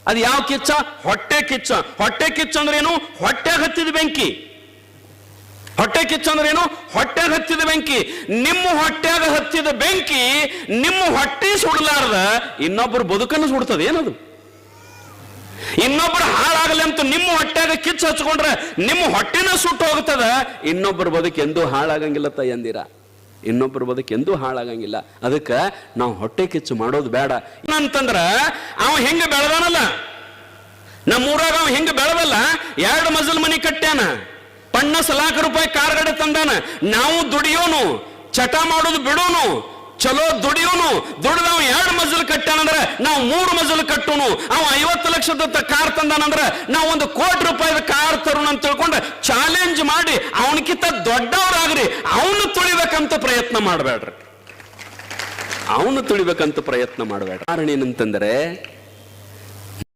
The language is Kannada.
ಅದು ಯಾವ ಕಿಚ್ಚ? ಹೊಟ್ಟೆ ಕಿಚ್ಚ. ಹೊಟ್ಟೆ ಕಿಚ್ಚ ಅಂದ್ರೇನು? ಹೊಟ್ಟೆಗೆ ಹತ್ತಿದ ಬೆಂಕಿ. ಹೊಟ್ಟೆ ಕಿಚ್ಚ ಅಂದ್ರೇನು? ಹೊಟ್ಟೆಗೆ ಹತ್ತಿದ ಬೆಂಕಿ. ನಿಮ್ಮ ಹೊಟ್ಟೆಗ ಹತ್ತಿದ ಬೆಂಕಿ ನಿಮ್ಮ ಹೊಟ್ಟೆ ಸುಡಲಾರ್ದ ಇನ್ನೊಬ್ಬರು ಬದುಕನ್ನು ಸುಡ್ತದೆ ಏನದು? ಇನ್ನೊಬ್ಬರು ಹಾಳಾಗಲಿ ಅಂತ ನಿಮ್ಮ ಹೊಟ್ಟೆಗ ಕಿಚ್ಚು ಹಚ್ಕೊಂಡ್ರೆ ನಿಮ್ಮ ಹೊಟ್ಟೆನ ಸುಟ್ಟು ಹೋಗ್ತದ. ಇನ್ನೊಬ್ಬರ ಬದುಕು ಎಂದೂ ಹಾಳಾಗಂಗಿಲ್ಲ ತಾಯಂದಿರ, ಇನ್ನೊಬ್ಬರ ಬದುಕು ಎಂದೂ ಹಾಳಾಗಂಗಿಲ್ಲ. ಅದಕ್ಕೆ ನಾವು ಹೊಟ್ಟೆ ಕಿಚ್ಚು ಮಾಡೋದು ಬೇಡ. ಏನಂತಂದ್ರ ಅವ ಹೆಂಗ ಬೆಳೆದಾನಲ್ಲ, ನಮ್ಮೂರಾಗ ಅವ ಹೆಂಗ ಬೆಳೆದಲ್ಲ, 2 ಮಜಲ್ ಮನಿ ಕಟ್ಟ್ಯಾನ, 50 ಲಕ್ಷ ರೂಪಾಯಿ ಕಾರ್ಗಡೆ ತಂದಾನ. ನಾವು ದುಡಿಯೋನು, ಚಟ ಮಾಡೋದು ಬಿಡೋನು, ಚಲೋ ದುಡಿಯೋನು. ದುಡಿದವ 2 ಮಜಲ್ ಕಟ್ಟಾನಂದ್ರೆ ನಾವು 3 ಮಜಲ್ ಕಟ್ಟೋನು. ಅವ 50 ಲಕ್ಷದ ಕಾರ್ ತಂದಾನಂದ್ರೆ ನಾವು 1 ಕೋಟಿ ರೂಪಾಯಿದ ಕಾರ್ ತರೋಣ ಅಂತ ತಿಳ್ಕೊಂಡು ಚಾಲೆಂಜ್ ಮಾಡಿ ಅವನಕ್ಕಿಂತ ದೊಡ್ಡವರಾಗ್ರಿ, ಅವನು ತುಳಿಬೇಕಂತ ಪ್ರಯತ್ನ ಮಾಡಬೇಡ್ರಿ, ಅವನು ತುಳಿಬೇಕಂತ ಪ್ರಯತ್ನ ಮಾಡಬೇಡ್ರಿ. ಕಾರಣ ಏನಂತಂದ್ರೆ